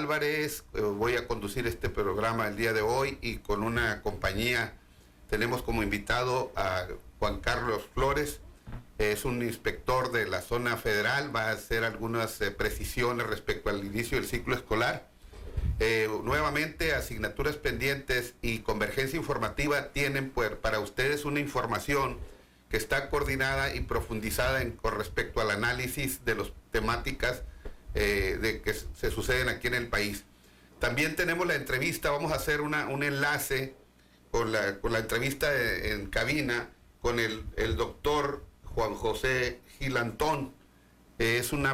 Álvarez, voy a conducir este programa el día de hoy y con una compañía tenemos como invitado a Juan Carlos Flores, es un inspector de la zona federal, va a hacer algunas precisiones respecto al inicio del ciclo escolar. Nuevamente, asignaturas pendientes y convergencia informativa tienen para ustedes una información que está coordinada y profundizada con respecto al análisis de las temáticas de que se suceden aquí en el país. También tenemos la entrevista, vamos a hacer un enlace con la entrevista en cabina con el doctor Juan José Gilantón. Es un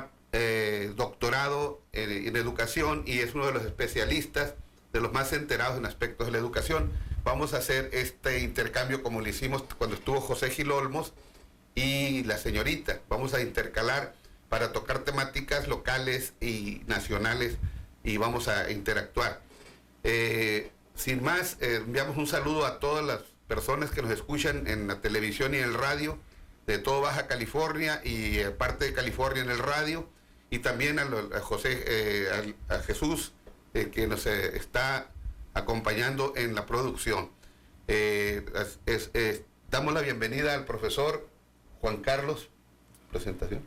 doctorado en educación y es uno de los especialistas, de los más enterados en aspectos de la educación. Vamos a hacer este intercambio como lo hicimos cuando estuvo José Gil Olmos y la señorita. Vamos a intercalar para tocar temáticas locales y nacionales y vamos a interactuar. Sin más, enviamos un saludo a todas las personas que nos escuchan en la televisión y en el radio, de todo Baja California y parte de California en el radio, y también a Jesús, que nos está acompañando en la producción. Damos la bienvenida al profesor Juan Carlos. Presentación,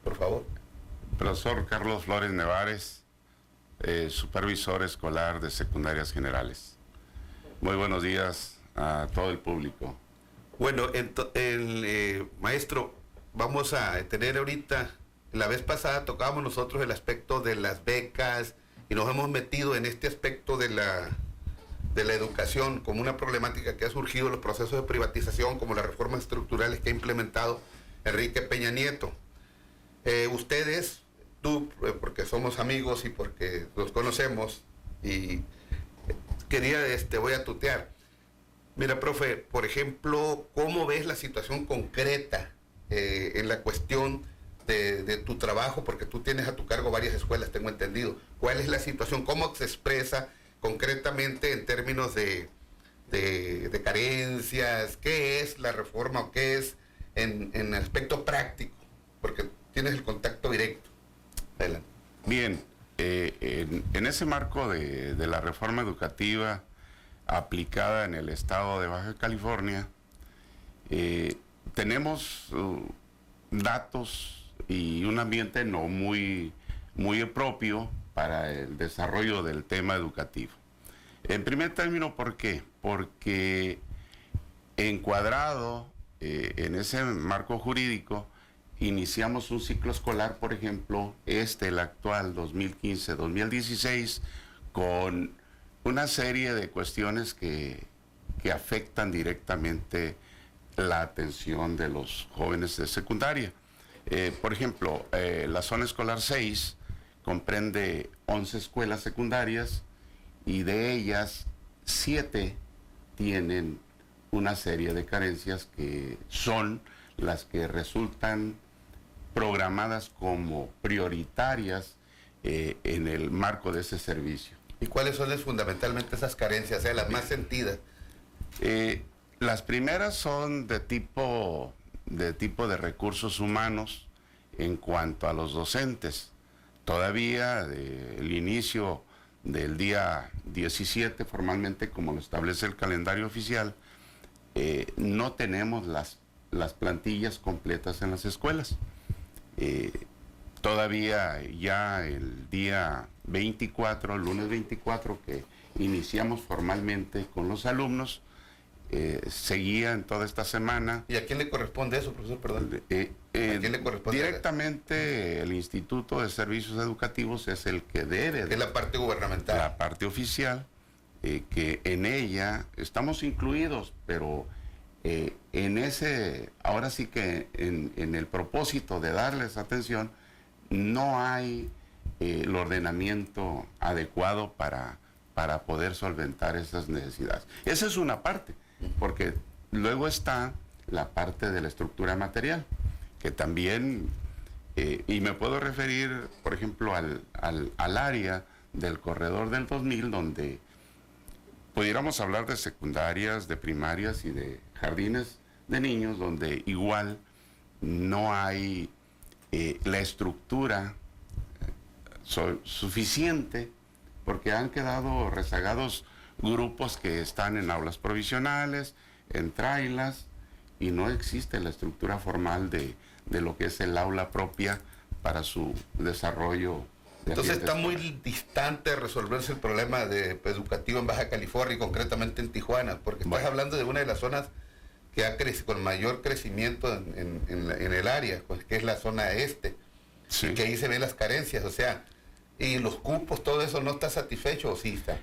por favor. Profesor Carlos Flores Nevares, supervisor escolar de secundarias generales. Muy buenos días a todo el público. Bueno, maestro, vamos a tener ahorita, la vez pasada tocábamos nosotros el aspecto de las becas y nos hemos metido en este aspecto de la educación como una problemática que ha surgido en los procesos de privatización, como las reformas estructurales que ha implementado Enrique Peña Nieto. Ustedes, tú, porque somos amigos y porque los conocemos, y quería, voy a tutear. Mira, profe, por ejemplo, ¿cómo ves la situación concreta en la cuestión de tu trabajo? Porque tú tienes a tu cargo varias escuelas, tengo entendido. ¿Cuál es la situación? ¿Cómo se expresa concretamente en términos de carencias? ¿Qué es la reforma o qué es en aspecto práctico? Porque tienes el contacto directo. Adelante. Bien, en ese marco de la reforma educativa aplicada en el estado de Baja California, tenemos datos y un ambiente no muy propio para el desarrollo del tema educativo. En primer término, ¿por qué? Porque encuadrado en ese marco jurídico, iniciamos un ciclo escolar, por ejemplo, el actual 2015-2016, con una serie de cuestiones que afectan directamente la atención de los jóvenes de secundaria. Por ejemplo, la zona escolar 6 comprende 11 escuelas secundarias y de ellas 7 tienen una serie de carencias que son las que resultan programadas como prioritarias en el marco de ese servicio. ¿Y cuáles son fundamentalmente esas carencias, las más sentidas? Las primeras son de tipo de recursos humanos en cuanto a los docentes. Todavía el inicio del día 17, formalmente como lo establece el calendario oficial, no tenemos las plantillas completas en las escuelas. Todavía ya el día 24, el lunes 24, que iniciamos formalmente con los alumnos, seguía en toda esta semana. ¿Y a quién le corresponde eso, profesor? Perdón. ¿A quién le corresponde? Directamente el Instituto de Servicios Educativos es el que debe. Es la parte gubernamental. La parte oficial, que en ella estamos incluidos, pero ahora sí que en el propósito de darles atención, no hay el ordenamiento adecuado para poder solventar esas necesidades. Esa es una parte, porque luego está la parte de la estructura material, que también, y me puedo referir, por ejemplo, al área del corredor del 2000, donde pudiéramos hablar de secundarias, de primarias y de jardines de niños, donde igual no hay la estructura suficiente porque han quedado rezagados grupos que están en aulas provisionales, en trailas, y no existe la estructura formal de lo que es el aula propia para su desarrollo. Entonces está muy distante de resolverse el problema educativo en Baja California y concretamente en Tijuana, porque estás hablando de una de las zonas que ha crecido con mayor crecimiento en el área, pues, que es la zona este, y que ahí se ven las carencias, o sea, y los cupos, todo eso no está satisfecho, ¿o sí está?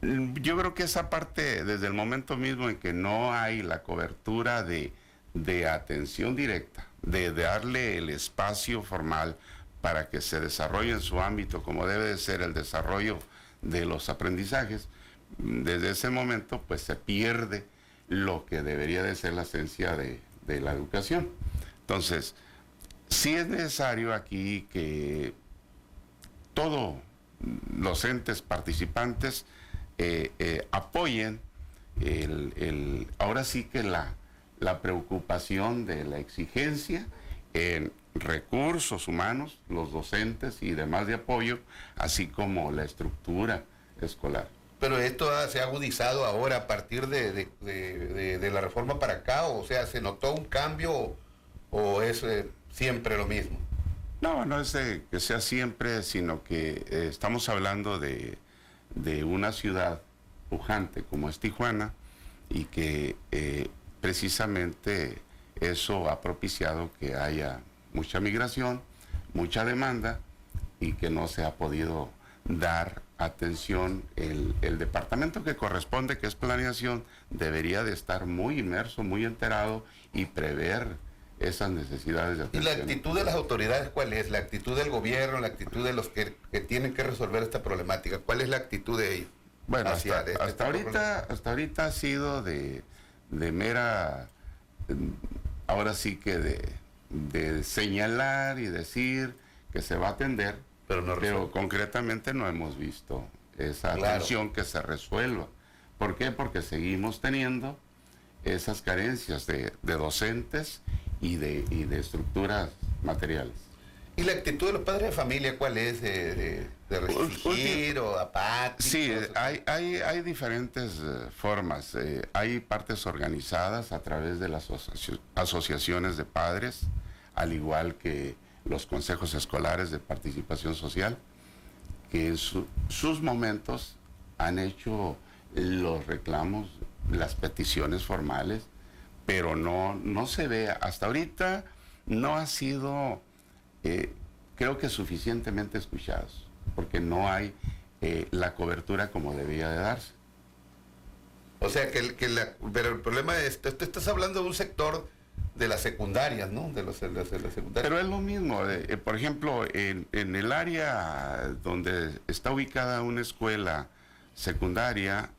Yo creo que esa parte, desde el momento mismo en que no hay la cobertura de atención directa, de darle el espacio formal para que se desarrolle en su ámbito como debe de ser el desarrollo de los aprendizajes, desde ese momento pues se pierde lo que debería de ser la esencia de la educación. Entonces, sí es necesario aquí que todos los entes participantes apoyen ahora sí que la preocupación de la exigencia en recursos humanos, los docentes y demás de apoyo, así como la estructura escolar. Pero esto se ha agudizado ahora a partir de la reforma para acá, o sea, ¿se notó un cambio o es siempre lo mismo? No es que sea siempre, sino que estamos hablando de una ciudad pujante como es Tijuana, y que precisamente eso ha propiciado que haya mucha migración, mucha demanda, y que no se ha podido dar atención. El departamento que corresponde, que es planeación, debería de estar muy inmerso, muy enterado y prever esas necesidades de atención. ¿Y la actitud de las autoridades cuál es? ¿La actitud del gobierno, la actitud de los que tienen que resolver esta problemática? ¿Cuál es la actitud de ellos? Bueno, hasta ahorita ha sido de mera, ahora sí que de señalar y decir que se va a atender, pero concretamente no hemos visto esa atención que se resuelva. ¿Por qué? Porque seguimos teniendo esas carencias de docentes y de estructuras materiales. ¿Y la actitud de los padres de familia cuál es? ¿De resistir o apáticos? Sí, hay diferentes formas. Hay partes organizadas a través de las asociaciones de padres, al igual que los consejos escolares de participación social, que en sus momentos han hecho los reclamos, las peticiones formales, pero no se ve, hasta ahorita no ha sido, creo que suficientemente escuchados, porque no hay la cobertura como debía de darse. O sea, pero el problema es, tú estás hablando de un sector de las secundarias, ¿no? De las secundarias. Pero es lo mismo, por ejemplo, en el área donde está ubicada una escuela secundaria,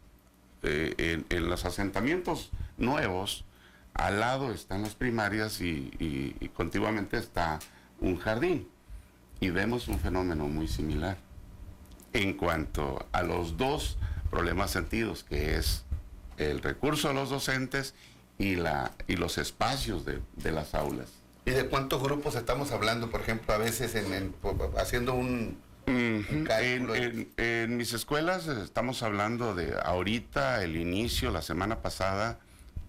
en los asentamientos nuevos, al lado están las primarias y contiguamente está un jardín. Y vemos un fenómeno muy similar en cuanto a los dos problemas sentidos, que es el recurso de los docentes y los espacios de las aulas. ¿Y de cuántos grupos estamos hablando, por ejemplo, a veces haciendo un cálculo? En mis escuelas estamos hablando de ahorita, el inicio, la semana pasada,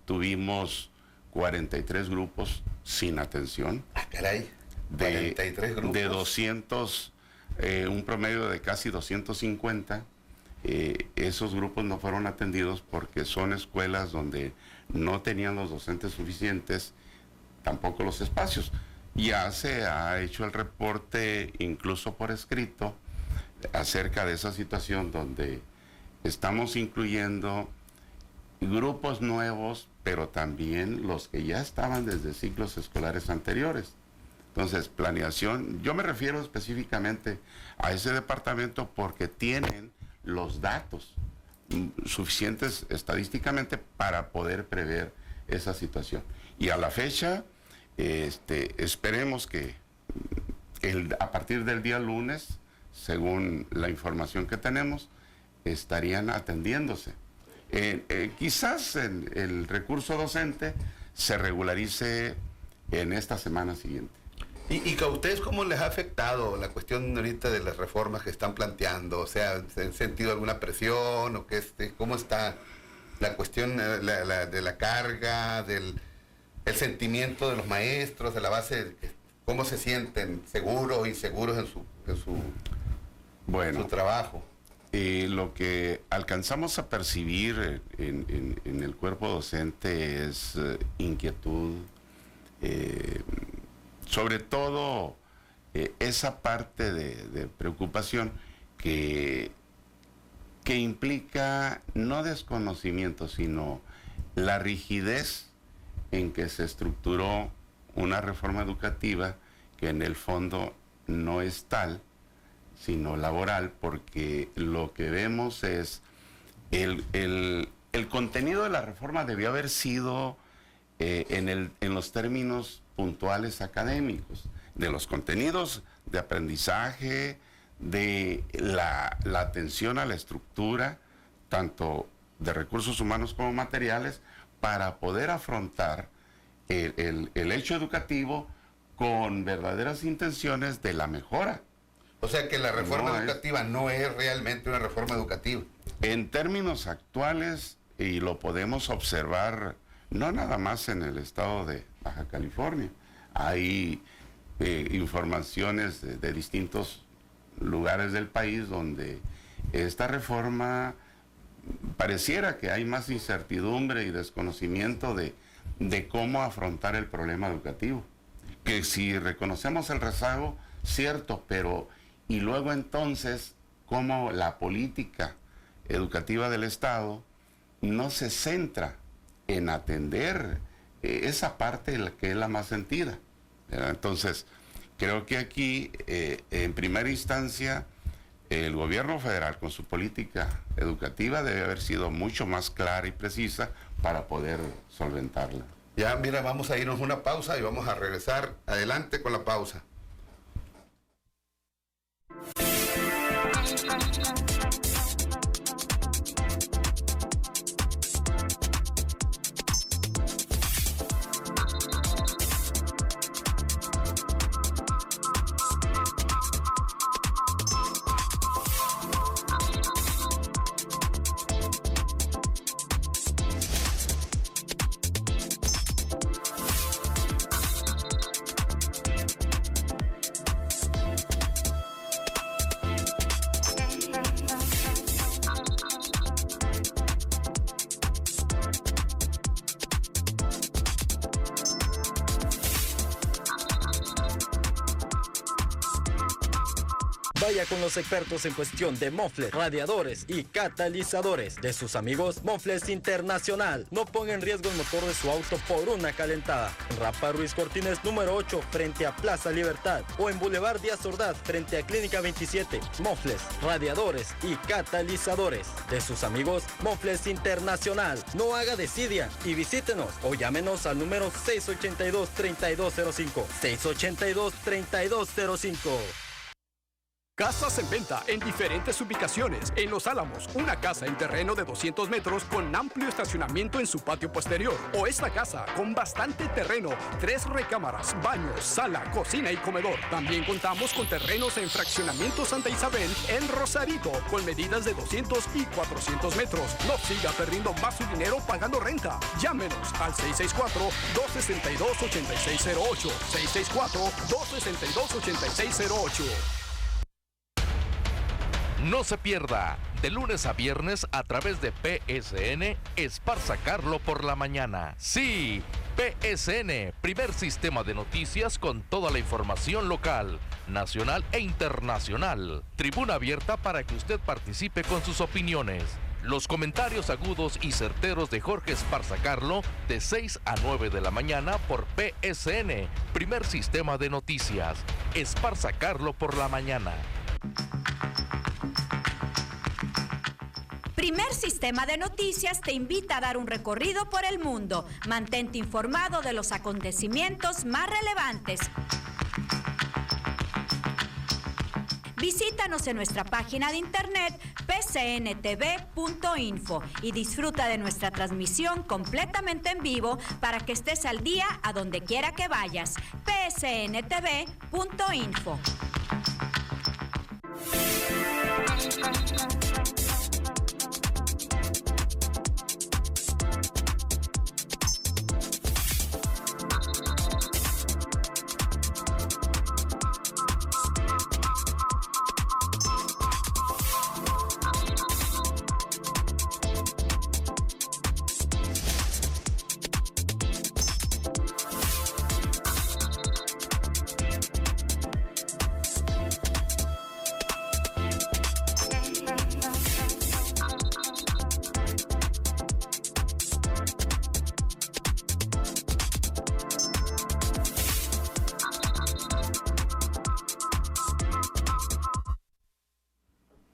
tuvimos 43 grupos sin atención. Ah, caray, 43 grupos. De 200, un promedio de casi 250. Esos grupos no fueron atendidos porque son escuelas donde no tenían los docentes suficientes, tampoco los espacios. Ya se ha hecho el reporte, incluso por escrito, acerca de esa situación donde estamos incluyendo grupos nuevos, pero también los que ya estaban desde ciclos escolares anteriores. Entonces, planeación, yo me refiero específicamente a ese departamento porque tienen los datos suficientes estadísticamente para poder prever esa situación. Y a la fecha, esperemos que a partir del día lunes, según la información que tenemos, estarían atendiéndose. Quizás el recurso docente se regularice en esta semana siguiente. ¿Y que a ustedes cómo les ha afectado la cuestión ahorita de las reformas que están planteando? O sea, ¿han sentido alguna presión o cómo está la cuestión de la carga, el sentimiento de los maestros, de la base, cómo se sienten, seguros o inseguros en su trabajo? Lo que alcanzamos a percibir en el cuerpo docente es inquietud, sobre todo esa parte de preocupación que implica no desconocimiento, sino la rigidez en que se estructuró una reforma educativa que en el fondo no es tal, sino laboral, porque lo que vemos es el contenido de la reforma debió haber sido en los términos puntuales académicos, de los contenidos de aprendizaje, de la atención a la estructura, tanto de recursos humanos como materiales, para poder afrontar el hecho educativo con verdaderas intenciones de la mejora. O sea que la reforma educativa no es realmente una reforma educativa. En términos actuales, y lo podemos observar no nada más en el estado de Baja California, hay informaciones de distintos lugares del país donde esta reforma pareciera que hay más incertidumbre y desconocimiento de cómo afrontar el problema educativo. Que si reconocemos el rezago, cierto, pero y luego entonces cómo la política educativa del Estado no se centra en atender esa parte que es la más sentida. Entonces, creo que aquí, en primera instancia, el gobierno federal con su política educativa debe haber sido mucho más clara y precisa para poder solventarla. Ya, mira, vamos a irnos una pausa y vamos a regresar adelante con la pausa. Vaya con los expertos en cuestión de mofles, radiadores y catalizadores de sus amigos Mofles Internacional. No ponga en riesgo el motor de su auto por una calentada. En Rapa Ruiz Cortines número 8 frente a Plaza Libertad o en Boulevard Díaz Ordaz frente a Clínica 27. Mofles, radiadores y catalizadores de sus amigos Mofles Internacional. No haga desidia y visítenos o llámenos al número 682-3205. 682-3205. Casas en venta en diferentes ubicaciones. En Los Álamos, una casa en terreno de 200 metros con amplio estacionamiento en su patio posterior. O esta casa con bastante terreno, 3 recámaras, baños, sala, cocina y comedor. También contamos con terrenos en fraccionamiento Santa Isabel en Rosarito con medidas de 200 y 400 metros. No siga perdiendo más su dinero pagando renta. Llámenos al 664-262-8608. 664-262-8608. No se pierda, de lunes a viernes a través de PSN, Esparza Carlo por la mañana. Sí, PSN, primer sistema de noticias con toda la información local, nacional e internacional. Tribuna abierta para que usted participe con sus opiniones. Los comentarios agudos y certeros de Jorge Esparza Carlo de 6 a 9 de la mañana por PSN, primer sistema de noticias. Esparza Carlo por la mañana. Primer Sistema de Noticias te invita a dar un recorrido por el mundo. Mantente informado de los acontecimientos más relevantes. Visítanos en nuestra página de internet pcntv.info y disfruta de nuestra transmisión completamente en vivo para que estés al día a donde quiera que vayas. pcntv.info.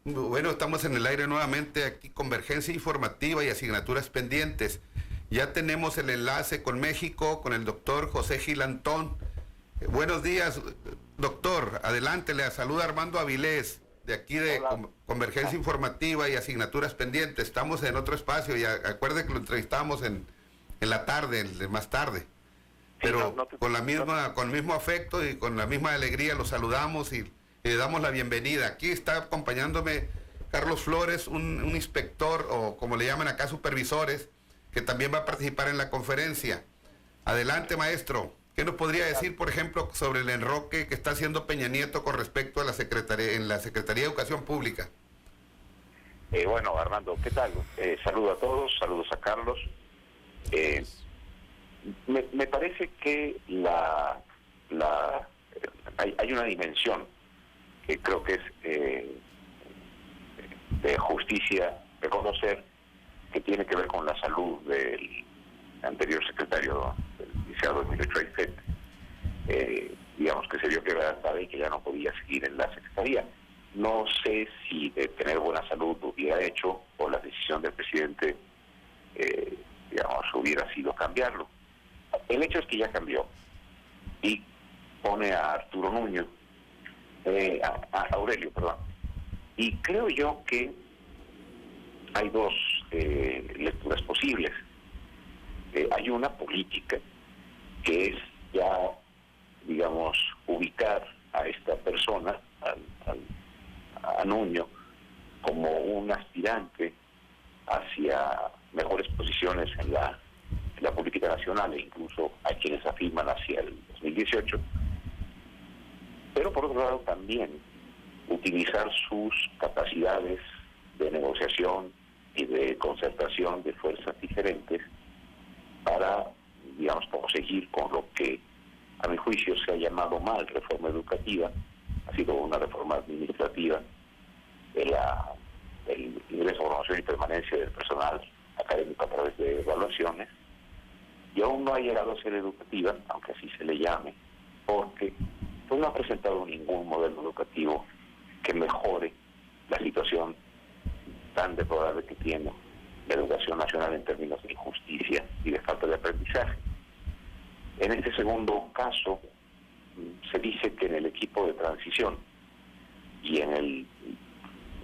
Bueno, estamos en el aire nuevamente aquí, Convergencia Informativa y Asignaturas Pendientes. Ya tenemos el enlace con México, con el doctor José Gil Antón. Buenos días, doctor. Adelante, le saluda Armando Avilés, de aquí de Convergencia Informativa y Asignaturas Pendientes. Estamos en otro espacio y acuerde que lo entrevistamos en la tarde, más tarde. Pero con el mismo afecto y con la misma alegría lo saludamos y le damos la bienvenida. Aquí está acompañándome Carlos Flores, un inspector, o como le llaman acá, supervisores, que también va a participar en la conferencia. Adelante, maestro. ¿Qué nos podría decir, por ejemplo, sobre el enroque que está haciendo Peña Nieto con respecto a la Secretaría de Educación Pública? Bueno, Armando, ¿qué tal? Saludo a todos, saludos a Carlos. Me parece que hay una dimensión que creo que es de justicia reconocer, que tiene que ver con la salud del anterior secretario, el licenciado Emilio Traicet, digamos que se vio quebrantada y que ya no podía seguir en la secretaría. No sé si de tener buena salud hubiera hecho, o la decisión del presidente, digamos, hubiera sido cambiarlo. El hecho es que ya cambió y pone a Arturo Nuño, a Aurelio, perdón. Y creo yo que hay dos lecturas posibles. Hay una política, que es ya, digamos, ubicar a esta persona, a Nuño, como un aspirante hacia mejores posiciones en la política nacional, e incluso hay quienes afirman hacia el 2018. Pero por otro lado también utilizar sus capacidades de negociación y de concertación de fuerzas diferentes para, digamos, proseguir con lo que a mi juicio se ha llamado mal reforma educativa. Ha sido una reforma administrativa del ingreso, formación y permanencia del personal académico a través de evaluaciones, y aún no ha llegado a ser educativa, aunque así se le llame, porque pues no ha presentado ningún modelo educativo que mejore la situación tan deplorable que tiene la educación nacional en términos de injusticia y de falta de aprendizaje. En este segundo caso, se dice que en el equipo de transición y en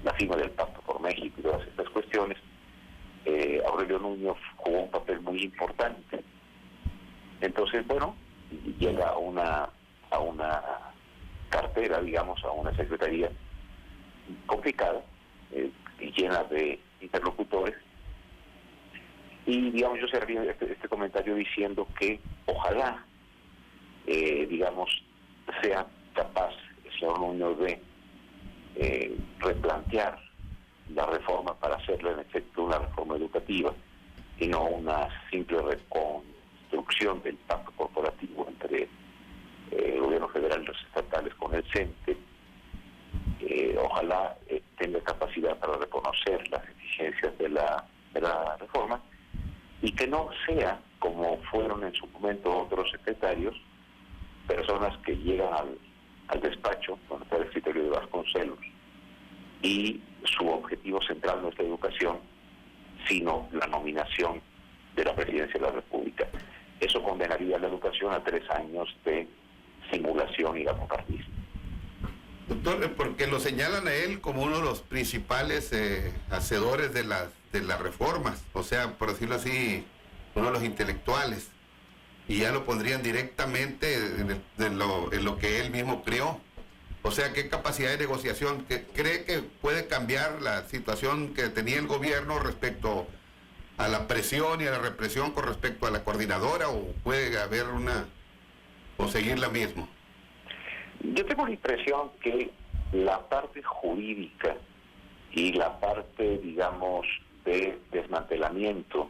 la firma del Pacto por México y todas estas cuestiones, Aurelio Nuño jugó un papel muy importante. Entonces, bueno, llega a una cartera, digamos, a una secretaría complicada, llena de interlocutores, y, digamos, yo cerraría este comentario diciendo que ojalá, digamos, sea capaz el señor Nuño de replantear la reforma para hacerla en efecto una reforma educativa y no una simple reconstrucción del pacto corporativo entre el gobierno federal y los estatales con el CENTE. Ojalá tenga capacidad para reconocer las eficiencias de la reforma, y que no sea como fueron en su momento otros secretarios, personas que llegan al despacho, donde está el escritorio de Vasconcelos, y su objetivo central no es la educación, sino la nominación de la presidencia de la República. Eso condenaría a la educación a 3 años de simulación y gamopartismo. Doctor, porque lo señalan a él como uno de los principales hacedores de las reformas, o sea, por decirlo así, uno de los intelectuales, y ya lo pondrían directamente en lo que él mismo creó. O sea, ¿qué capacidad de negociación cree que puede cambiar la situación que tenía el gobierno respecto a la presión y a la represión con respecto a la coordinadora, o puede haber o seguir la misma? Yo tengo la impresión que la parte jurídica y la parte, digamos, de desmantelamiento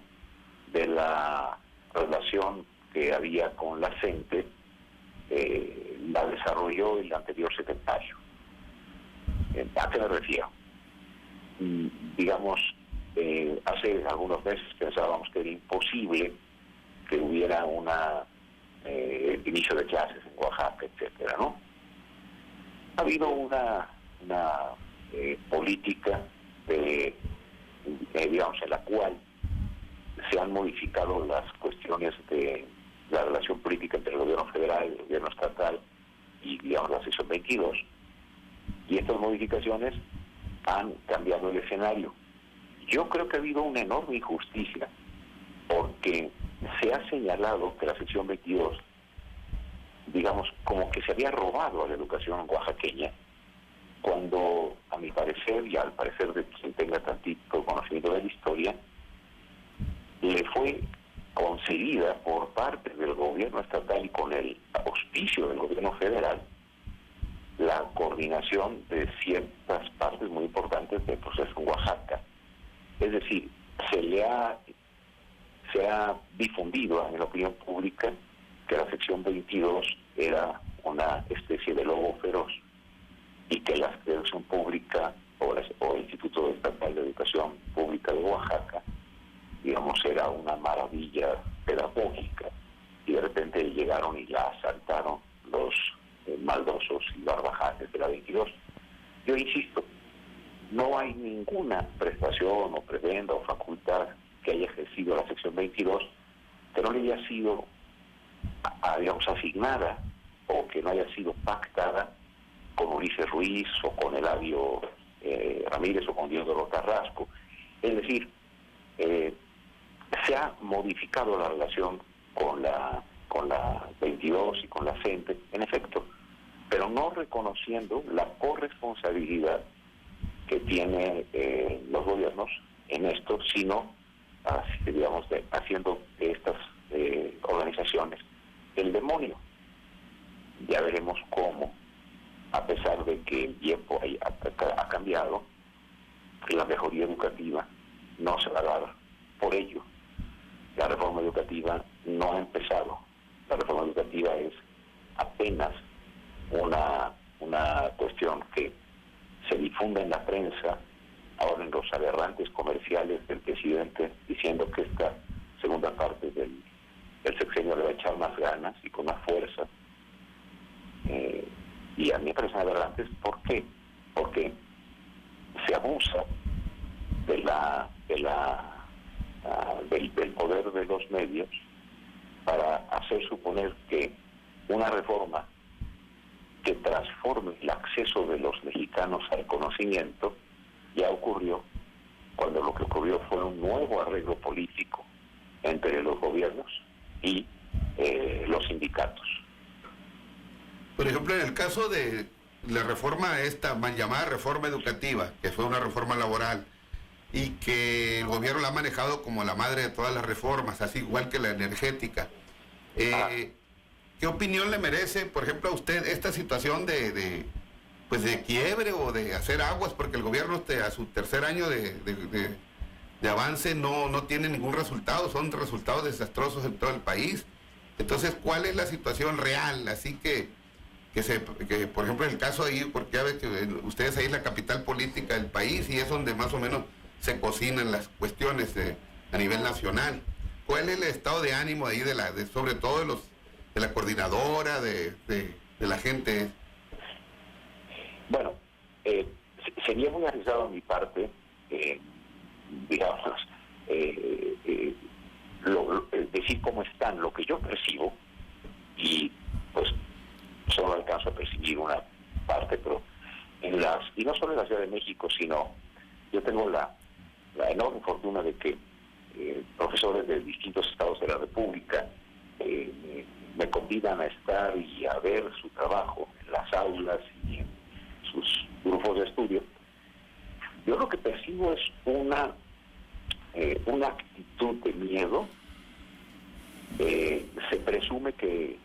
de la relación que había con la CENTE la desarrolló el anterior secretario. ¿A qué me refiero? Digamos, hace algunos meses pensábamos que era imposible que hubiera el inicio de clases en Oaxaca, etcétera, ¿no? Ha habido una política digamos, en la cual se han modificado las cuestiones de la relación política entre el gobierno federal y el gobierno estatal y, digamos, la sección 22, y estas modificaciones han cambiado el escenario. Yo creo que ha habido una enorme injusticia porque se ha señalado que la sección 22, digamos, como que se había robado a la educación oaxaqueña, cuando, a mi parecer, y al parecer de quien tenga tantito conocimiento de la historia, le fue concedida por parte del gobierno estatal y con el auspicio del gobierno federal la coordinación de ciertas partes muy importantes del proceso en Oaxaca. Es decir, se ha difundido en la opinión pública que la sección 22 era una especie de lobo feroz y que la educación pública o el Instituto Estatal de Educación Pública de Oaxaca, digamos, era una maravilla pedagógica, y de repente llegaron y la asaltaron los maldosos y barbajanes de la 22. Yo insisto, no hay ninguna prestación o prebenda o facultad que haya ejercido la sección 22 que no le haya sido, digamos, asignada o que no haya sido pactada con Ulises Ruiz o con Eladio Ramírez o con Diego Carrasco. Es decir, se ha modificado la relación con la 22 y con la CENTE, en efecto, pero no reconociendo la corresponsabilidad que tienen los gobiernos en esto, sino, digamos, haciendo de estas organizaciones el demonio. Ya veremos cómo, a pesar de que el tiempo ha cambiado, la mejoría educativa no se va a dar por ello. La reforma educativa no ha empezado. La reforma educativa es apenas una cuestión que se difunde en la prensa, ahora en los aberrantes comerciales del presidente, diciendo que esta segunda parte del sexenio le va a echar más ganas y con más fuerza. Y a mí me parecen aberrantes. ¿Por qué? Porque se abusa del poder de los medios para hacer suponer que una reforma que transforme el acceso de los mexicanos al conocimiento ya ocurrió, cuando lo que ocurrió fue un nuevo arreglo político entre los gobiernos y los sindicatos. Por ejemplo, en el caso de la reforma esta mal llamada reforma educativa, que fue una reforma laboral, y que el gobierno la ha manejado como la madre de todas las reformas, así igual que la energética. ¿Qué opinión le merece, por ejemplo, a usted esta situación de quiebre o de hacer aguas, porque el gobierno a su tercer año de avance no tiene ningún resultado, son resultados desastrosos en todo el país? Entonces, ¿cuál es la situación real? Así que por ejemplo, en el caso ahí, porque ya ves que ustedes ahí es la capital política del país y es donde más o menos se cocinan las cuestiones a nivel nacional. ¿Cuál es el estado de ánimo ahí sobre todo de la coordinadora, de la gente? Bueno, sería muy arriesgado a mi parte, digamos, decir cómo están. Lo que yo percibo, y pues solo alcanzo a percibir una parte, pero y no solo en la Ciudad de México, sino yo tengo la enorme fortuna de que profesores de distintos estados de la República me convidan a estar y a ver su trabajo en las aulas y en sus grupos de estudio. Yo lo que percibo es una actitud de miedo. Se presume que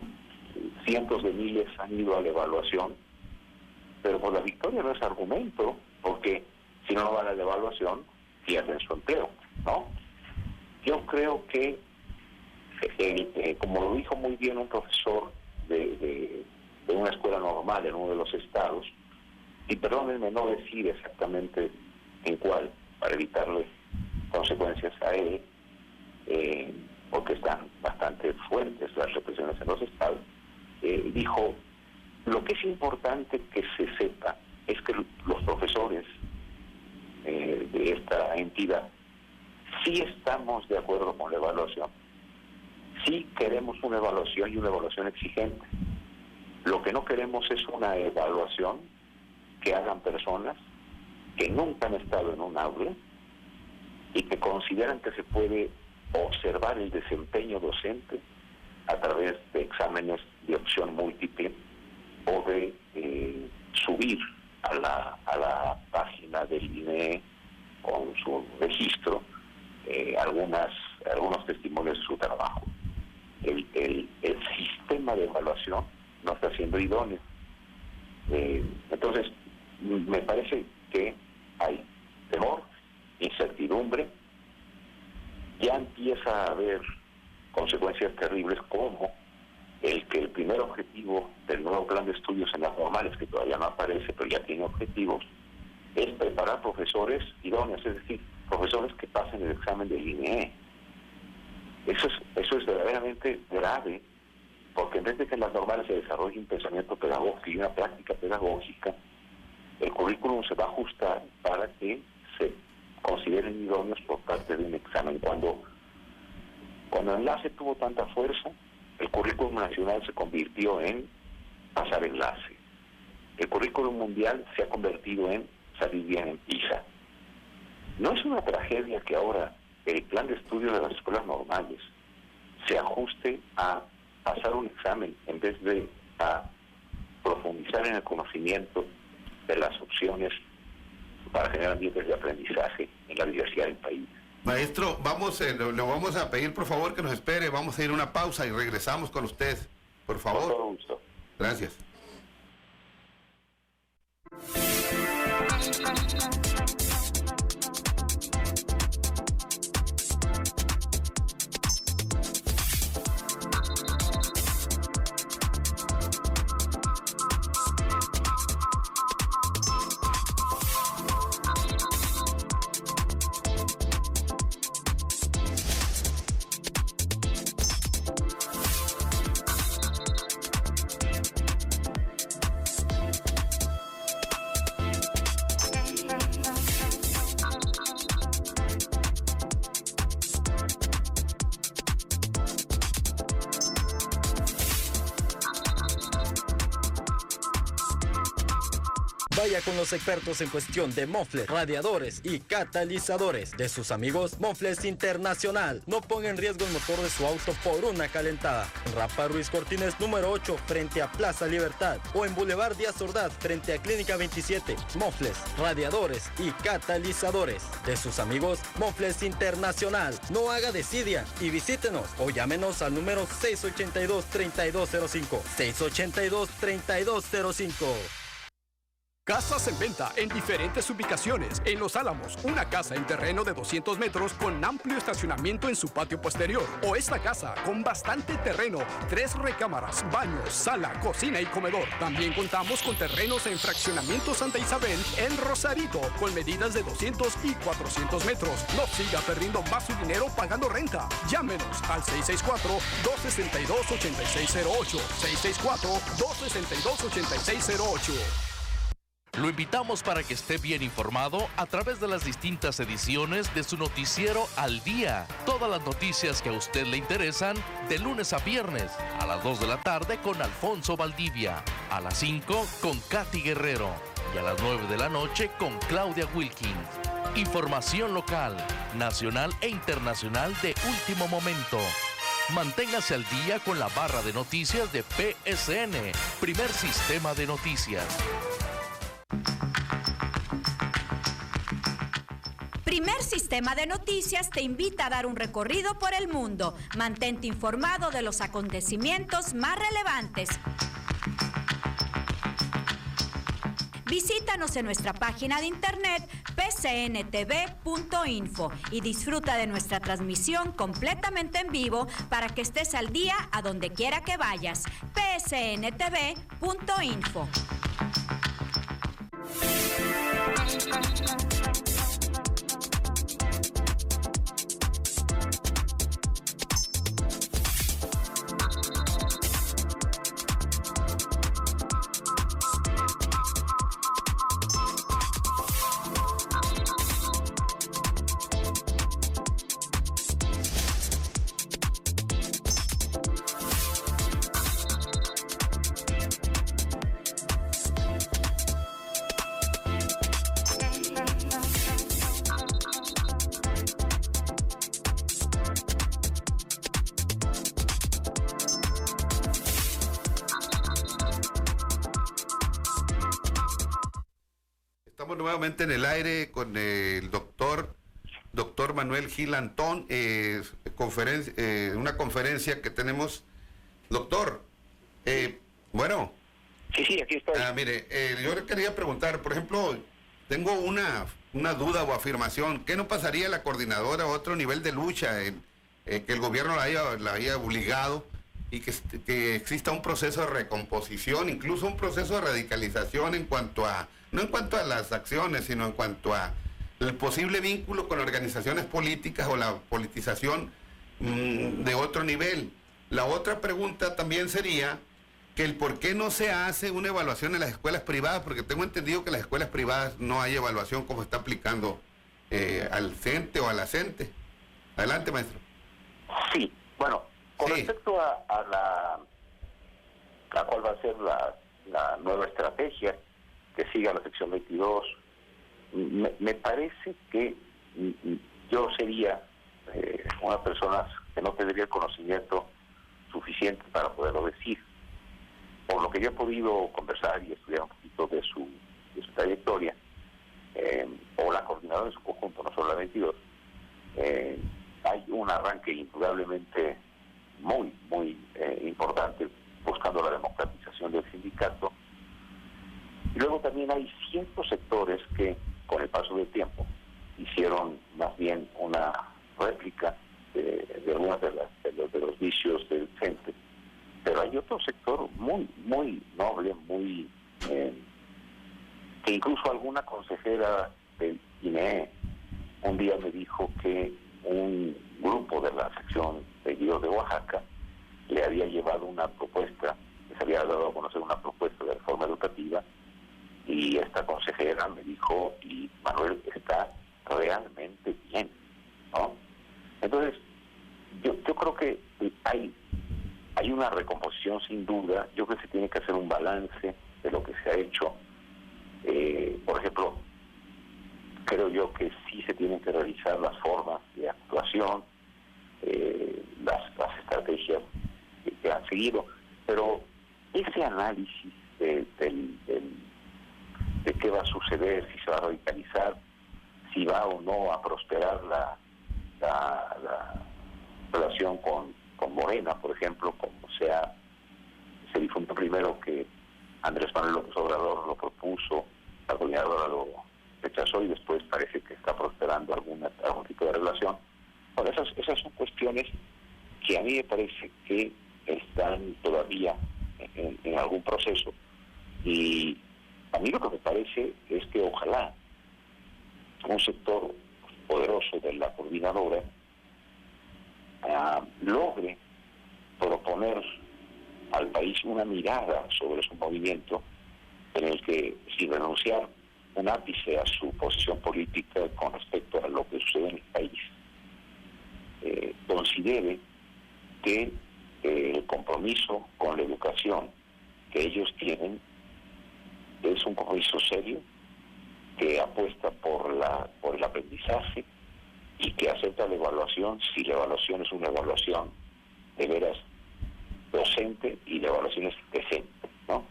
cientos de miles han ido a la evaluación, pero pues la victoria no es argumento, porque si no van a la evaluación, pierden su empleo, ¿no? Yo creo que, como lo dijo muy bien un profesor de una escuela normal en uno de los estados, y perdónenme no decir exactamente en cuál, para evitarle consecuencias a él, porque están bastante fuertes las represiones en los estados, dijo, lo que es importante que se sepa es que los profesores de esta entidad sí estamos de acuerdo con la evaluación, sí queremos una evaluación y una evaluación exigente. Lo que no queremos es una evaluación que hagan personas que nunca han estado en un aula y que consideran que se puede observar el desempeño docente a través de exámenes de opción múltiple o de subir a la página del INE con su registro algunos testimonios de su trabajo. El sistema de evaluación no está siendo idóneo. Entonces, me parece que hay temor, incertidumbre, ya empieza a haber consecuencias terribles como el que el primer objetivo del nuevo plan de estudios en las normales, que todavía no aparece, pero ya tiene objetivos, es preparar profesores idóneos, es decir, profesores que pasen el examen del INE. Eso es verdaderamente grave, porque en vez de que en las normales se desarrolle un pensamiento pedagógico y una práctica pedagógica, el currículum se va a ajustar para que se consideren idóneos por parte de un examen. Cuando enlace tuvo tanta fuerza, el currículum nacional se convirtió en pasar enlace. El currículum mundial se ha convertido en salir bien en PISA. No es una tragedia que ahora el plan de estudio de las escuelas normales se ajuste a pasar un examen en vez de a profundizar en el conocimiento de las opciones para generar ambientes de aprendizaje en la diversidad del país. Maestro, le vamos a pedir por favor que nos espere, vamos a ir a una pausa y regresamos con usted, por favor. Con todo gusto. Gracias. Vaya con los expertos en cuestión de mofles, radiadores y catalizadores de sus amigos Mofles Internacional. No ponga en riesgo el motor de su auto por una calentada. En Rampa Ruiz Cortines número 8 frente a Plaza Libertad o en Boulevard Díaz Ordaz frente a Clínica 27. Mofles, radiadores y catalizadores de sus amigos Mofles Internacional. No haga desidia y visítenos o llámenos al número 682-3205. 682-3205. Casas en venta en diferentes ubicaciones. En Los Álamos, una casa en terreno de 200 metros con amplio estacionamiento en su patio posterior. O esta casa con bastante terreno, 3 recámaras, baños, sala, cocina y comedor. También contamos con terrenos en Fraccionamiento Santa Isabel en Rosarito, con medidas de 200 y 400 metros. No siga perdiendo más su dinero pagando renta. Llámenos al 664-262-8608. 664-262-8608. Lo invitamos para que esté bien informado a través de las distintas ediciones de su noticiero Al Día. Todas las noticias que a usted le interesan de lunes a viernes a las 2 de la tarde con Alfonso Valdivia, a las 5 con Katy Guerrero y a las 9 de la noche con Claudia Wilkins. Información local, nacional e internacional de último momento. Manténgase al día con la barra de noticias de PSN, primer sistema de noticias. Primer Sistema de Noticias te invita a dar un recorrido por el mundo. Mantente informado de los acontecimientos más relevantes. Visítanos en nuestra página de internet pcntv.info y disfruta de nuestra transmisión completamente en vivo para que estés al día a donde quiera que vayas. pcntv.info. Estamos nuevamente en el aire con el doctor Manuel Gil Antón, una conferencia que tenemos. Doctor, bueno. Sí, aquí estoy. Mire, yo le quería preguntar, por ejemplo, tengo una duda o afirmación. ¿Qué no pasaría la coordinadora a otro nivel de lucha, que el gobierno la haya obligado y que exista un proceso de recomposición, incluso un proceso de radicalización no en cuanto a las acciones, sino en cuanto a el posible vínculo con organizaciones políticas o la politización de otro nivel? La otra pregunta también sería que el por qué no se hace una evaluación en las escuelas privadas, porque tengo entendido que en las escuelas privadas no hay evaluación como está aplicando al CENTE o a la CENTE. Adelante, maestro. Sí, bueno, con Sí. respecto a la cual va a ser la nueva estrategia que siga la sección 22, me parece que yo sería una persona que no tendría el conocimiento suficiente para poderlo decir. Por lo que yo he podido conversar y estudiar un poquito de su trayectoria, o la coordinadora en su conjunto, no solo la 22, hay un arranque indudablemente muy importante buscando la democratización del sindicato. Y luego también hay ciertos sectores que, con el paso del tiempo, hicieron más bien una réplica de algunos de los vicios del CENTE. Pero hay otro sector muy noble, que incluso alguna consejera del INE un día me dijo que un grupo de la sección de Guíos de Oaxaca le había llevado una propuesta, les había dado a conocer una propuesta de reforma educativa, y esta consejera me dijo, y Manuel, está realmente bien, ¿no? Entonces, yo creo que hay una recomposición sin duda. Yo creo que se tiene que hacer un balance de lo que se ha hecho. Por ejemplo, creo yo que sí se tienen que revisar las formas de actuación, las estrategias que han seguido, pero ese análisis de qué va a suceder, si se va a radicalizar, si va o no a prosperar la relación con Morena, por ejemplo, como se difundió primero que Andrés Manuel López Obrador lo propuso, la coordinadora lo rechazó y después parece que está prosperando algún tipo de relación. Bueno, esas son cuestiones que a mí me parece que están todavía en algún proceso, y a mí lo que me parece es que ojalá un sector poderoso de la coordinadora logre proponer al país una mirada sobre su movimiento en el que, sin renunciar un ápice a su posición política con respecto a lo que sucede en el país, considere que el compromiso con la educación que ellos tienen es un compromiso serio que apuesta por el aprendizaje y que acepta la evaluación si la evaluación es una evaluación de veras docente y la evaluación es decente, ¿no?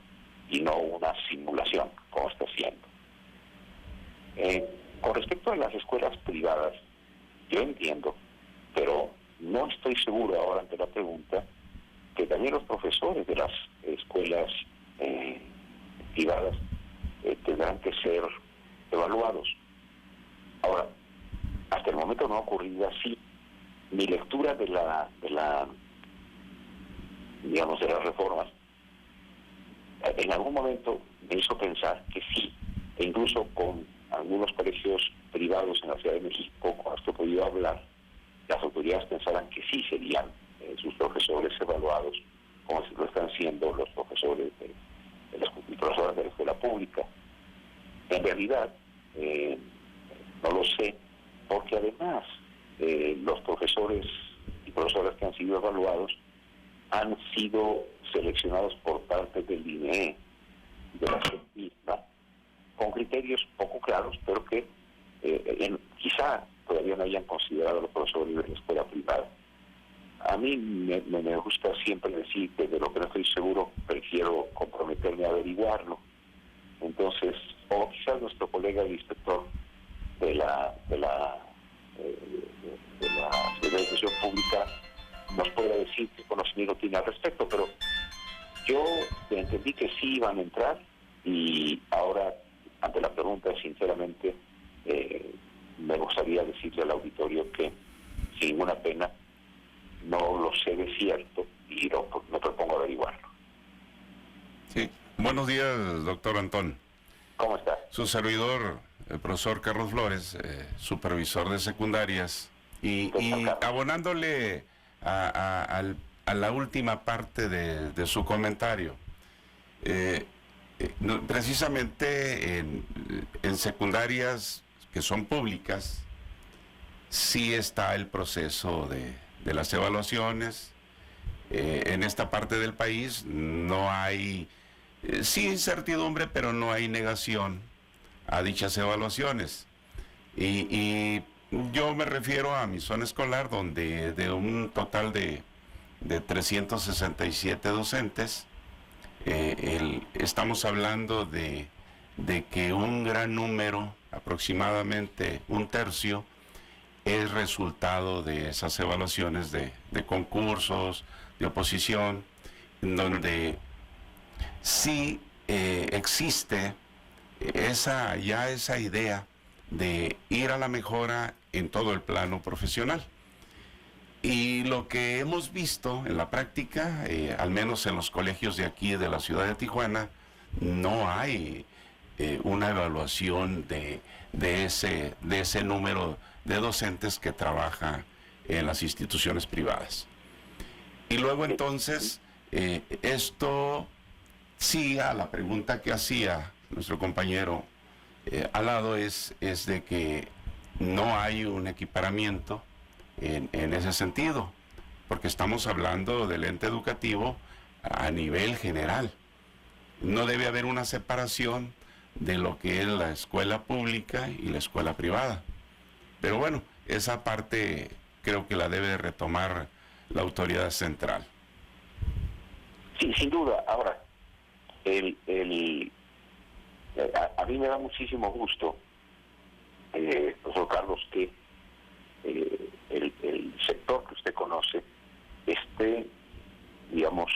Y no una simulación, como está haciendo. Con respecto a las escuelas privadas, yo entiendo, pero no estoy seguro ahora ante la pregunta, que también los profesores de las escuelas privadas tendrán que ser evaluados. Ahora, hasta el momento no ha ocurrido así. Mi lectura de las reformas, en algún momento me hizo pensar que sí, e incluso con algunos colegios privados en la Ciudad de México, con los que he podido hablar, las autoridades pensaran que sí serían sus profesores evaluados, como lo están siendo los profesores y profesoras de la escuela pública. En realidad, no lo sé, porque además los profesores y profesoras que han sido evaluados han sido seleccionados por parte del INEE, de la CEPISMA, con criterios poco claros, pero que quizá todavía no hayan considerado a los profesores de la escuela privada. A mí me gusta siempre decir que de lo que no estoy seguro prefiero comprometerme a averiguarlo. Entonces, o quizás nuestro colega el inspector de la Educación Pública nos pueda decir qué conocimiento tiene al respecto, pero yo entendí que sí iban a entrar y ahora, ante la pregunta, sinceramente, me gustaría decirle al auditorio que, sin ninguna pena, no lo sé de cierto y me propongo averiguarlo. Sí. Buenos días, doctor Antón. ¿Cómo está? Su servidor, el profesor Carlos Flores, supervisor de secundarias, y abonándole a la última parte de su comentario. Precisamente en secundarias que son públicas, sí está el proceso de las evaluaciones. En esta parte del país no hay, sí incertidumbre, pero no hay negación a dichas evaluaciones. Y yo me refiero a mi zona escolar, donde de un total de 367 docentes, estamos hablando de que un gran número, aproximadamente un tercio, es resultado de esas evaluaciones de concursos, de oposición, donde sí existe esa idea de ir a la mejora en todo el plano profesional. Y lo que hemos visto en la práctica, al menos en los colegios de aquí, de la ciudad de Tijuana, no hay una evaluación de ese número de docentes que trabaja en las instituciones privadas. Y luego entonces, esto sí, a la pregunta que hacía nuestro compañero al lado es de que no hay un equiparamiento en ese sentido, porque estamos hablando del ente educativo a nivel general. No debe haber una separación de lo que es la escuela pública y la escuela privada. Pero bueno, esa parte creo que la debe retomar la autoridad central. Sí, sin duda. Ahora, a mí me da muchísimo gusto, profesor Carlos, que el sector que usted conoce esté, digamos,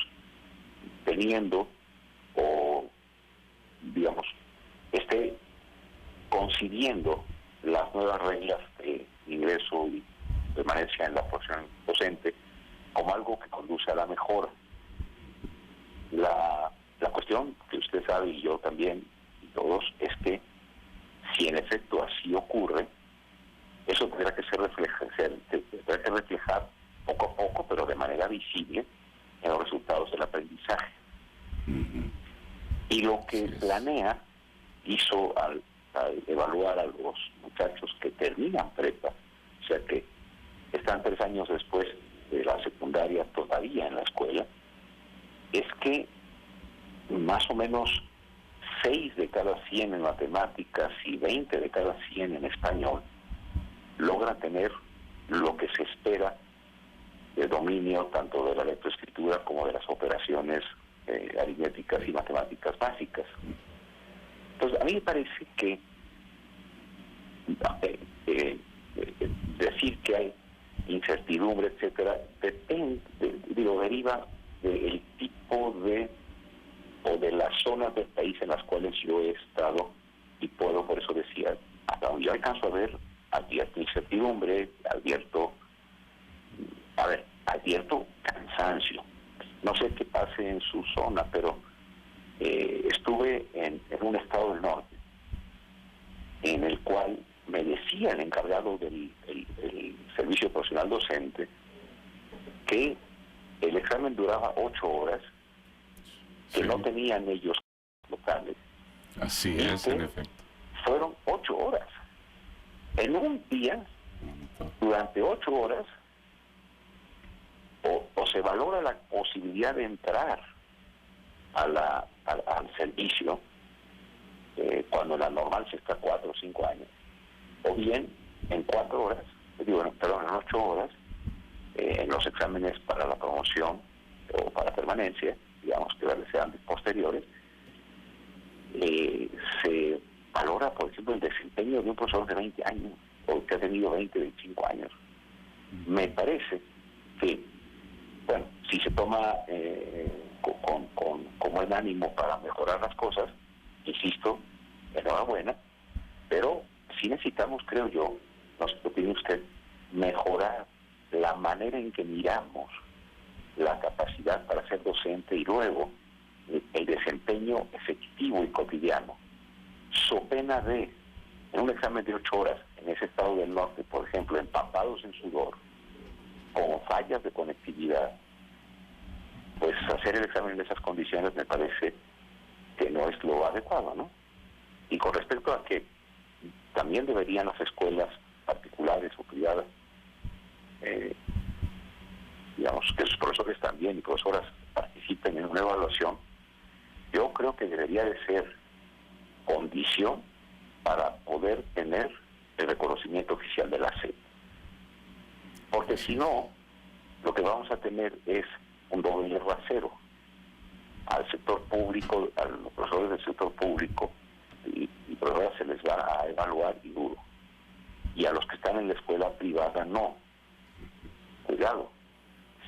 teniendo o, digamos, esté concibiendo las nuevas reglas de ingreso y permanencia en la profesión docente como algo que conduce a la mejora. La cuestión que usted sabe y yo también y todos es que si en efecto así ocurre, eso tendrá que reflejar poco a poco, pero de manera visible, en los resultados del aprendizaje. Y lo que planea hizo al evaluar a los muchachos que terminan prepa, o sea que están 3 años después de la secundaria todavía en la escuela, es que más o menos 6 de cada 100 en matemáticas y 20 de cada 100 en español logran tener lo que se espera de dominio tanto de la lectoescritura como de las operaciones aritméticas y matemáticas básicas. Entonces, a mí me parece que decir que hay incertidumbre, etcétera, deriva del tipo o de las zonas del país en las cuales yo he estado, y puedo, por eso decía, hasta donde yo alcanzo a ver, advierto incertidumbre, advierto cansancio. No sé qué pase en su zona, pero estuve en un estado del norte, en el cual me decía el encargado del servicio profesional docente que el examen duraba 8 horas, que no tenían ellos locales. Así es, en efecto. Fueron 8 horas. En un día, durante 8 horas, o se valora la posibilidad de entrar al servicio, cuando la normal se está 4 o 5 años, o bien en 4 horas, en 8 horas, en los exámenes para la promoción o para permanencia, digamos que sean posteriores, se valora, por ejemplo, el desempeño de un profesor de 20 años o que ha tenido 20, 25 años. Me parece que, bueno, si se toma con buen ánimo para mejorar las cosas, insisto, enhorabuena, pero sí necesitamos, creo yo, no sé qué opina usted, mejorar la manera en que miramos la capacidad para ser docente y luego el desempeño efectivo y cotidiano, so pena de, en un examen de 8 horas, en ese estado del norte, por ejemplo, empapados en sudor, con fallas de conectividad, pues hacer el examen en esas condiciones me parece que no es lo adecuado, ¿no? Y con respecto a que también deberían las escuelas particulares o privadas, digamos, que sus profesores también y profesoras participen en una evaluación, yo creo que debería de ser condición para poder tener el reconocimiento oficial de la SEP. Porque si no, lo que vamos a tener es un doble rasero al sector público, a los profesores del sector público y profesoras se les va a evaluar y duro. Y a los que están en la escuela privada no. Cuidado.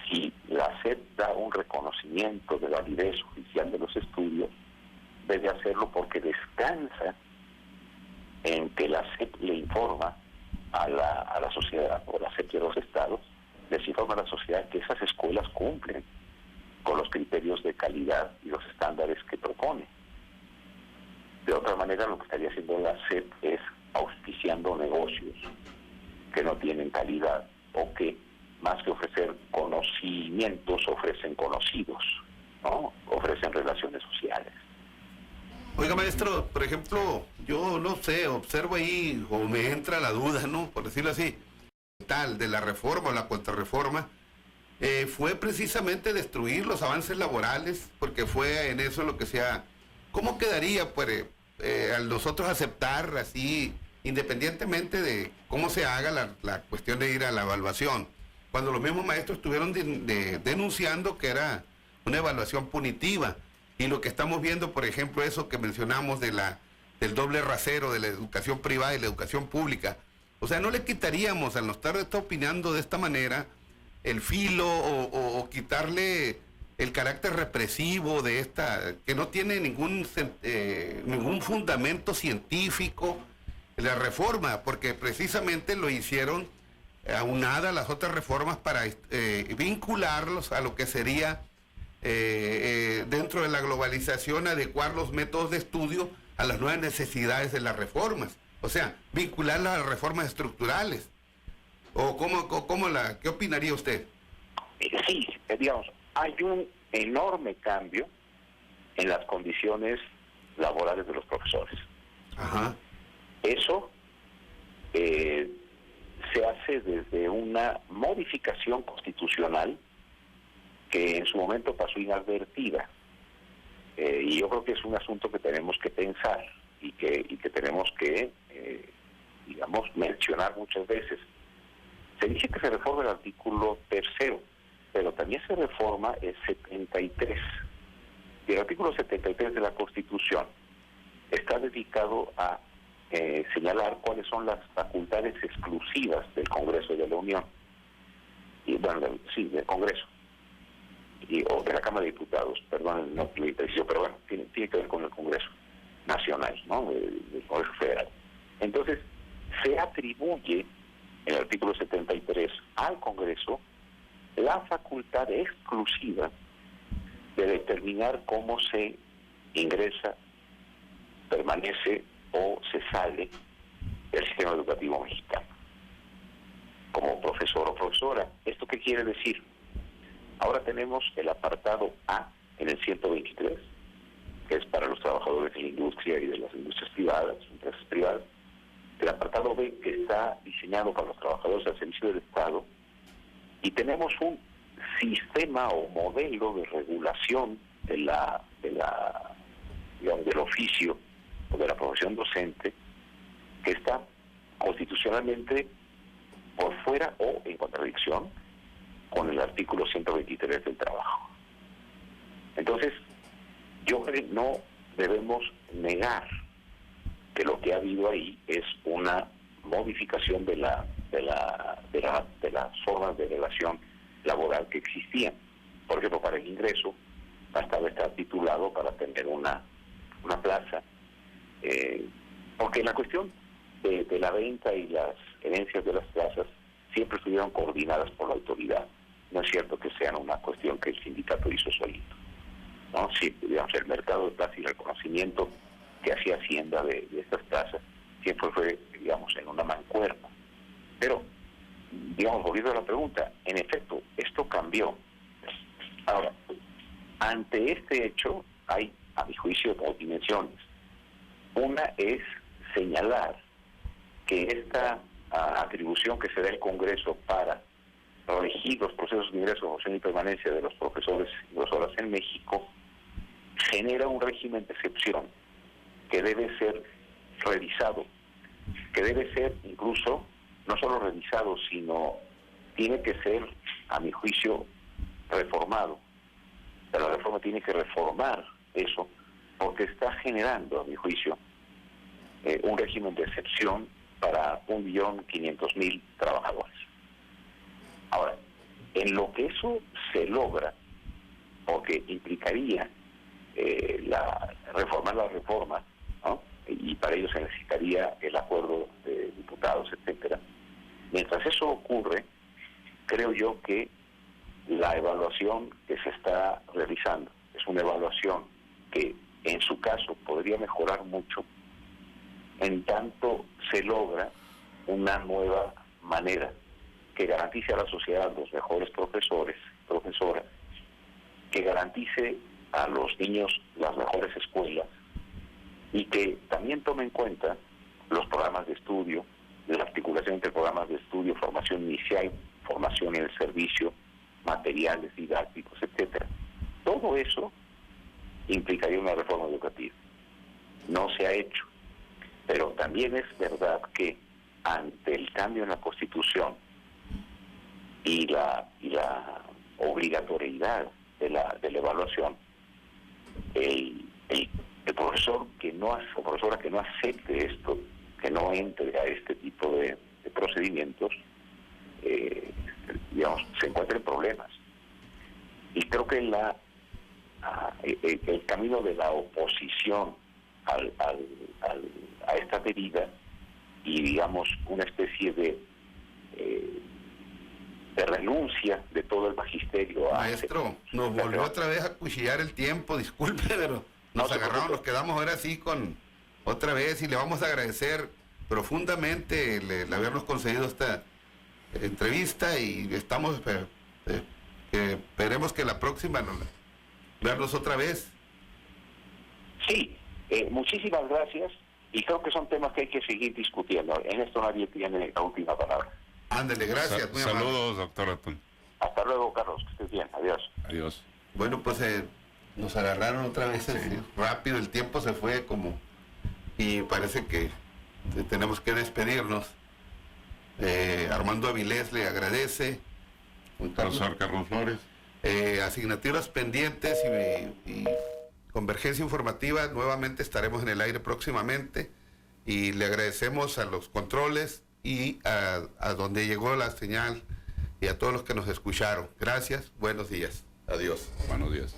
Si la SEP da un reconocimiento de validez oficial de los estudios, debe hacerlo porque descansa en que la SEP le informa a la sociedad, o la SEP de los estados, les informa a la sociedad que esas escuelas cumplen con los criterios de calidad y los estándares que propone. De otra manera, lo que estaría haciendo la SEP es auspiciando negocios que no tienen calidad o que, más que ofrecer conocimientos, ofrecen conocidos, ¿no? Ofrecen relaciones sociales. Oiga, maestro, por ejemplo, yo no sé, observo ahí, o me entra la duda, ¿no? Por decirlo así, tal, de la reforma o la contrarreforma, fue precisamente destruir los avances laborales, porque fue en eso lo que sea. ¿Cómo quedaría, pues, al nosotros aceptar así, independientemente de cómo se haga la cuestión de ir a la evaluación, cuando los mismos maestros estuvieron denunciando que era una evaluación punitiva? Y lo que estamos viendo, por ejemplo, eso que mencionamos del doble rasero de la educación privada y la educación pública. O sea, no le quitaríamos, al no estar opinando de esta manera, el filo o quitarle el carácter represivo de esta, que no tiene ningún fundamento científico, la reforma, porque precisamente lo hicieron aunada a las otras reformas para vincularlos a lo que sería dentro de la globalización, adecuar los métodos de estudio a las nuevas necesidades de las reformas, o sea, vincularlas a las reformas estructurales. ¿O qué opinaría usted? Sí, digamos, hay un enorme cambio en las condiciones laborales de los profesores. Ajá. Eso se hace desde una modificación constitucional que en su momento pasó inadvertida. Y yo creo que es un asunto que tenemos que pensar y que tenemos que, digamos, mencionar muchas veces. Se dice que se reforma el artículo 3º, pero también se reforma el 73. Y el artículo 73 de la Constitución está dedicado a señalar cuáles son las facultades exclusivas del Congreso de la Unión. Y bueno, del Congreso. O de la Cámara de Diputados, perdón, no lo preciso, pero bueno, tiene que ver con el Congreso Nacional, ¿no? El Congreso Federal. Entonces, se atribuye en el artículo 73 al Congreso la facultad exclusiva de determinar cómo se ingresa, permanece o se sale del sistema educativo mexicano como profesor o profesora. ¿Esto qué quiere decir? Ahora tenemos el apartado A en el 123, que es para los trabajadores de la industria y de las industrias privadas, empresas privadas. El apartado B, que está diseñado para los trabajadores al servicio del Estado. Y tenemos un sistema o modelo de regulación digamos, del oficio o de la profesión docente que está constitucionalmente por fuera o en contradicción con el artículo 123 del trabajo. Entonces, yo creo que no debemos negar que lo que ha habido ahí es una modificación de las formas de relación laboral que existían. Por ejemplo, para el ingreso bastaba estar titulado para tener una plaza, porque la cuestión de la venta y las herencias de las plazas siempre estuvieron coordinadas por la autoridad. No es cierto que sean una cuestión que el sindicato hizo solito, ¿no? Sí, digamos, el mercado de plazas y el reconocimiento que hacía Hacienda de estas plazas siempre fue, digamos, en una mancuerna. Pero, digamos, volviendo a la pregunta, en efecto, esto cambió. Ahora, ante este hecho hay, a mi juicio, dos dimensiones. Una es señalar que esta atribución que se da al Congreso para regir los procesos de ingreso, formación y permanencia de los profesores y profesoras en México genera un régimen de excepción que debe ser revisado, que debe ser incluso no solo revisado, sino tiene que ser, a mi juicio, reformado. Pero la reforma tiene que reformar eso, porque está generando, a mi juicio, un régimen de excepción para 1.500.000 trabajadores. Ahora, en lo que eso se logra, porque implicaría reformar la reforma, ¿no? Y para ello se necesitaría el acuerdo de diputados, etcétera. Mientras eso ocurre, creo yo que la evaluación que se está realizando es una evaluación que en su caso podría mejorar mucho en tanto se logra una nueva manera que garantice a la sociedad los mejores profesores, profesoras, que garantice a los niños las mejores escuelas y que también tome en cuenta los programas de estudio, la articulación entre programas de estudio, formación inicial, formación en el servicio, materiales didácticos, etcétera. Todo eso implicaría una reforma educativa. No se ha hecho, pero también es verdad que ante el cambio en la Constitución y la obligatoriedad de la evaluación, el profesor que no o profesora que no acepte esto, que no entre a este tipo de procedimientos, digamos, se encuentra en problemas. Y creo que el camino de la oposición a esta medida y, digamos, una especie de renuncia de todo el magisterio. Maestro, nos volvió otra vez a cuchillar el tiempo, disculpe, pero nos agarramos, nos quedamos ahora sí con otra vez y le vamos a agradecer profundamente el habernos concedido esta entrevista y estamos esperemos que la próxima vernos otra vez. Sí, muchísimas gracias y creo que son temas que hay que seguir discutiendo. En esto nadie tiene la última palabra. Ándale, gracias. Muy saludos, amable. doctor Atún. Hasta luego, Carlos, que estés bien. Adiós. Adiós. Bueno, pues Nos agarraron otra vez Sí. rápido, el tiempo se fue y parece que tenemos que despedirnos. Armando Avilés le agradece. Profesor Carlos Flores. Asignaturas pendientes y convergencia informativa, nuevamente estaremos en el aire próximamente y le agradecemos a los controles y a donde llegó la señal y a todos los que nos escucharon. Gracias, buenos días, adiós. Buenos días.